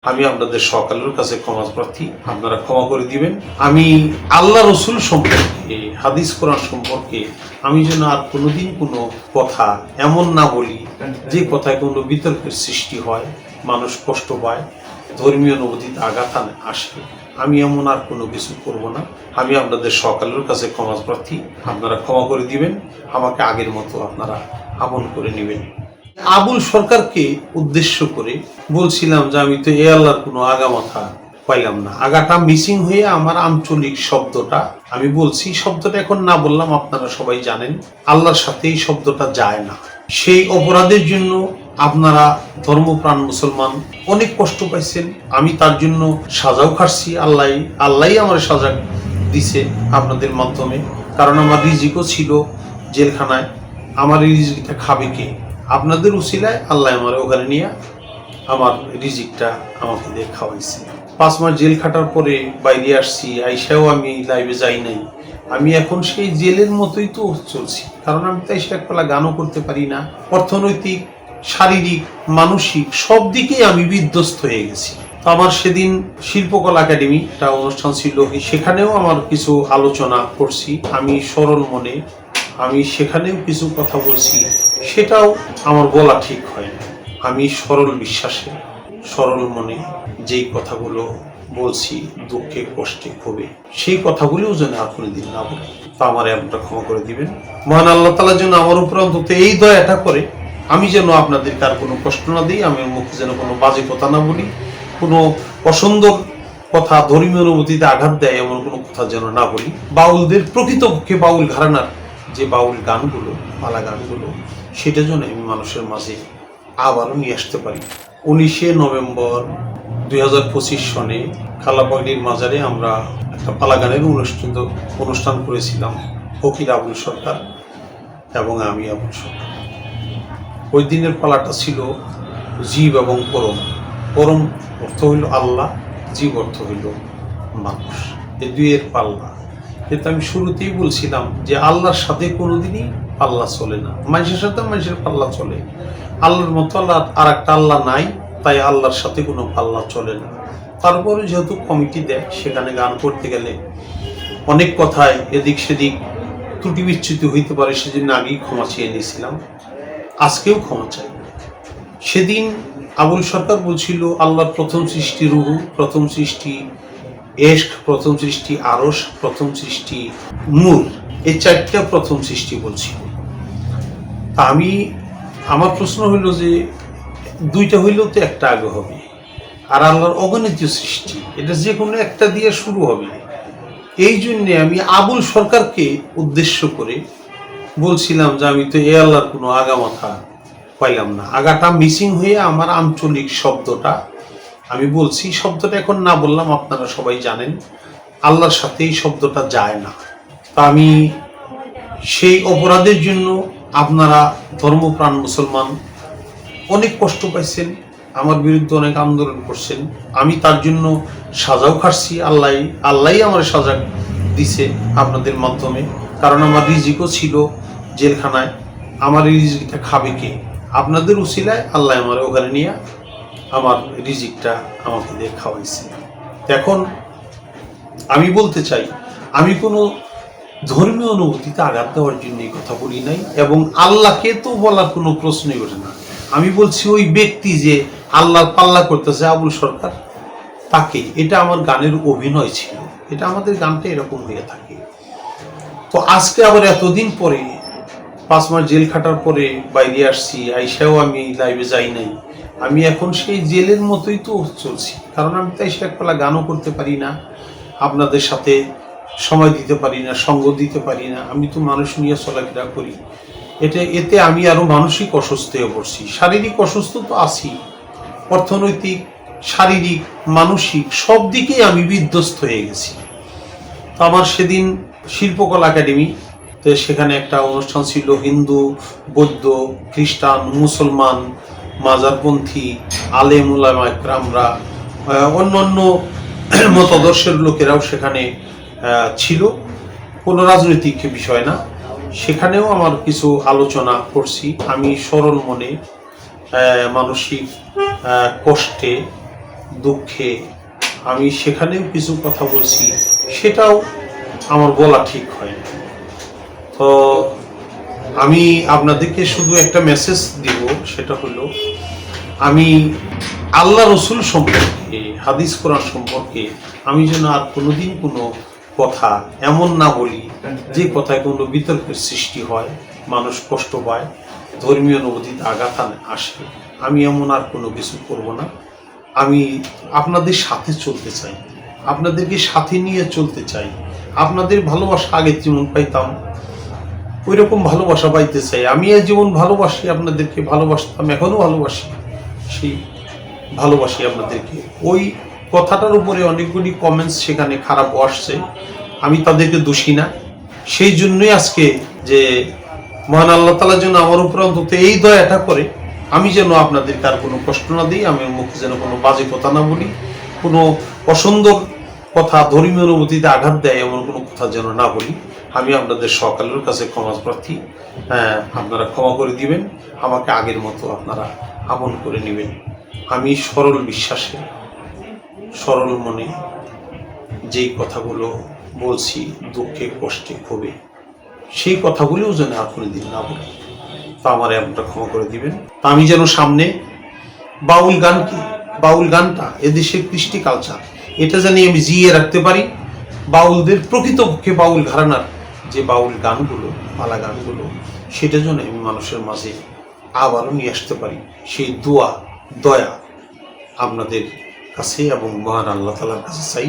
আমি আপনাদের সকলের কাছে ক্ষমা প্রার্থী, আপনারা ক্ষমা করে দিবেন। আমি আল্লাহ রসুল সম্পর্কে, হাদিস কোরআন সম্পর্কে আমি যেন আর কোনোদিন কোনো কথা এমন না বলি যে কথায় কোনো বিতর্কের সৃষ্টি হয়, মানুষ কষ্ট পায়, ধর্মীয় অনুভূতিতে আঘাত আসে। আমি এমন আর কোনো কিছু করব না। আমি আপনাদের সকলের কাছে ক্ষমা প্রার্থী, আপনারা ক্ষমা করে দিবেন। আমাকে আগের মতো আপনারা আপন করে নেবেন। আবুল সরকারকে উদ্দেশ্য করে বলছিলাম যে আমি তো এ আল্লাহর কোনো আগামাথা পাইলাম না। আগাটা মিসিং হয়ে আমার আঞ্চলিক শব্দটা আমি বলছি, শব্দটা এখন না বললাম আপনারা সবাই জানেন, আল্লাহর সাথে এই শব্দটা যায় না। সেই অপরাধের জন্য আপনারা ধর্মপ্রাণ মুসলমান অনেক কষ্ট পাইছেন। আমি তার জন্য সাজাও খাটছি। আল্লাহ আমার সাজা দিছে আপনাদের মাধ্যমে, কারণ আমার রিজিকও ছিল জেলখানায়। আমার এই রিজিকটা খাবে কে? আপনাদের উসিলায় আল্লাহ আমার ওখানে নিয়ে আমার রিজিকটা আমাকে দিয়ে খাওয়াইছে। 5 মাস জেল খাটার পরে বাইরে আসছি, আইসাও আমি লাইভে যাই নাই। আমি এখন সেই জেলের মতোই তো চলছি, কারণ আমি তাই সে একবেলা গানও করতে পারি না। অর্থনৈতিক, শারীরিক, মানসিক সব দিকেই আমি বিধ্বস্ত হয়ে গেছি। তো আমার সেদিন শিল্পকলা একাডেমি একটা অনুষ্ঠান ছিল, সেখানেও আমার কিছু আলোচনা করছি আমি সরল মনে। আমি সেখানেও কিছু কথা বলছি, সেটাও আমার বলা ঠিক হয় না। আমি সরল বিশ্বাসে, সরল মনে যেই কথাগুলো বলছি, দুঃখে কষ্টে ক্ষোভে, সেই কথাগুলোও যেন আর কোনোদিন না বলি। তা আমার আপনারা ক্ষমা করে দিবেন। মহান আল্লাহ তাআলা যেন আমার উপর অন্তত এই দয়াটা করে, আমি যেন আপনাদেরকে আর কোনো কষ্ট না দিই, আমি মুখে যেন কোনো বাজে কথা না বলি, কোনো অসুন্দর কথা, ধর্মীয় অনুভূতিতে আঘাত দেয় এমন কোনো কথা যেন না বলি। বাউলদের, প্রকৃতপক্ষে বাউল ঘরানার যে বাউল গানগুলো, পালা গানগুলো, সেটা যেন আমি মানুষের মাঝে আবারও নিয়ে আসতে পারি। 19শে নভেম্বর 2025 সনে খালাপাগড়ির মাজারে আমরা একটা পালা গানের অনুষ্ঠান করেছিলাম, ফকির আবুল সরকার এবং আমি আবুল সরকার। ওই দিনের পালাটা ছিল জীব এবং পরম। পরম অর্থ হইল আল্লাহ, জীব অর্থ হইল মানুষ, এই দুইয়ের পাল্লা। কিন্তু আমি শুরুতেই বলছিলাম যে আল্লাহর সাথে কোনোদিনই পাল্লা চলে না, মানুষের সাথে মানুষের পাল্লা চলে। আল্লাহর মতো আল্লাহ আর একটা আল্লাহ নাই, তাই আল্লাহর সাথে কোনো পাল্লা চলে না। তারপরে যেহেতু কমিটি দেয়, সেখানে গান করতে গেলে অনেক কথায় এদিক সেদিক ত্রুটি বিচ্যুতি হইতে পারে, সেজন্য আগেই ক্ষমা চেয়ে নিয়েছিলাম, আজকেও ক্ষমা চাই। সেদিন আবুল সরকার বলছিল আল্লাহর প্রথম সৃষ্টি রুহু, প্রথম সৃষ্টি এশক, প্রথম সৃষ্টি আরশ, প্রথম সৃষ্টি নূর, এই 4টা প্রথম সৃষ্টি বলছিল। আমার প্রশ্ন হইল যে 2টা হইলেও তো একটা আগে হবে, আর আল্লাহর অগণিত সৃষ্টি, এটা যে কোনো একটা দিয়ে শুরু হবে। এই জন্যে আমি আবুল সরকারকে উদ্দেশ্য করে বলছিলাম যে আমি তো এ আল্লাহর কোনো আগামাথা পাইলাম না। আগাটা মিসিং হয়ে আমার আঞ্চলিক শব্দটা আমি বলছি, শব্দটা এখন না বললাম আপনারা সবাই জানেন, আল্লাহর সাথে এই শব্দটা যায় না। তা আমি সেই অপরাধের জন্য আপনারা ধর্মপ্রাণ মুসলমান অনেক কষ্ট পাইছেন, আমার বিরুদ্ধে অনেক আন্দোলন করছেন। আমি তার জন্য সাজাও খাটছি। আল্লাহ আমার সাজা দিছে আপনাদের মাধ্যমে, কারণ আমার রিজিকও ছিল জেলখানায়। আমার এই রিজিকটা খাবে কে? আপনাদের উসিলায় আল্লাহ আমার ওখানে নিয়ে আমার রিজিকটা আমাকে দিয়ে খাওয়াইছে। এখন আমি বলতে চাই, আমি কোনো ধর্মীয় অনুভূতিতে আঘাত দেওয়ার জন্য এই কথা বলি নাই, এবং আল্লাহকে তো বলার কোনো প্রশ্নই ওঠে না। আমি বলছি ওই ব্যক্তি যে আল্লাহর পাল্লা করতেছে, আবুল সরকার, তাকে। এটা আমার গানের অভিনয় ছিল, এটা আমাদের গানটা এরকম হয়ে থাকে। তো আজকে আবার এতদিন পরে 5 মাস জেল খাটার পরে বাইরে আসছি, আইসাও আমি লাইভে যাই নাই। আমি এখন সেই জেলের মতোই তো চলছি, কারণ আমি তাই সে একবেলা গানও করতে পারি না, আপনাদের সাথে সময় দিতে পারি না, সঙ্গ দিতে পারি না। আমি তো মানুষ নিয়ে চলাফেরা করি, এতে আমি আরো মানসিক অসুস্থ হয়ে পড়ছি। শারীরিক অসুস্থ তো আছি, অর্থনৈতিক, শারীরিক, মানসিক সব দিকেই আমি বিধ্বস্ত হয়ে গেছি। তো আমার সেদিন শিল্পকলা একাডেমি, তো সেখানে একটা অনুষ্ঠান ছিল, হিন্দু, বৌদ্ধ, খ্রিস্টান, মুসলমান, মাজারপন্থী, আলেম উলামা ইকরামরা, অন্যান্য মতাদর্শের লোকেরাও সেখানে ছিল, কোনো রাজনৈতিক বিষয় না। সেখানেও আমার কিছু আলোচনা করছি আমি সরল মনে, মানসিক কষ্টে দুঃখে আমি সেখানেও কিছু কথা বলছি, সেটাও আমার বলা ঠিক হয়নি। তো আমি আপনাদেরকে শুধু একটা মেসেজ দিব, সেটা হলো আমি আল্লাহ রসুল সম্পর্কে, হাদিস কোরআন সম্পর্কে আমি যেন আর কোনোদিন কোনো কথা এমন না বলি যে কথায় কোনো বিতর্কের সৃষ্টি হয়, মানুষ কষ্ট পায়, ধর্মীয় অনুভূতিতে আঘাত আসে। আমি এমন আর কোনো কিছু করব না। আমি আপনাদের সাথে চলতে চাই, আপনাদেরকে সাথে নিয়ে চলতে চাই। আপনাদের ভালোবাসা আগে যেমন পাইতাম ওই রকম ভালোবাসা পাইতে চাই। আমি যেমন ভালোবাসি আপনাদেরকে, ভালোবাসতাম, এখনো ভালোবাসি, সেই ভালোবাসি আপনাদেরকে। ওই কথাটার উপরে অনেকগুলি কমেন্টস সেখানে খারাপ আসছে, আমি তাদেরকে দোষী না। সেই জন্যই আজকে যে মহান আল্লাহ তাআলা যেন আমার উপর অন্তত এই দয়াটা করে, আমি যেন আপনাদেরকে আর কোনো কষ্ট না দিই, আমি মুখে যেন কোনো বাজে কথা না বলি, কোনো অসুন্দর কথা, ধর্মীয় অনুভূতিতে আঘাত দেয় এমন কোনো কথা যেন না বলি। আমি আপনাদের সকালের কাছে ক্ষমা প্রার্থী। আপনারা ক্ষমা করে দিবেন, আমাকে আগের মতো আপনারা আপন করে নেবেন। আমি সরল বিশ্বাসে, সরল মনে যেই কথাগুলো বলছি, দুঃখে কষ্টে ক্ষোভে, সেই কথাগুলোও যেন আর কোনোদিন না বলি, তা আমার আপনারা ক্ষমা করে দিবেন। তা আমি যেন সামনে বাউল গানটা এদেশের কৃষ্টি কালচার, এটা জানি আমি জিয়ে রাখতে পারি। বাউলদের প্রকৃতপক্ষে বাউল ঘরানার যে বাউল গানগুলো, পালা গানগুলো, সেটা যেন আমি মানুষের মাঝে আবারও নিয়ে আসতে পারি। সেই দোয়া, দয়া আপনাদের কাছে এবং মহান আল্লাহ তাআলার কাছে চাই।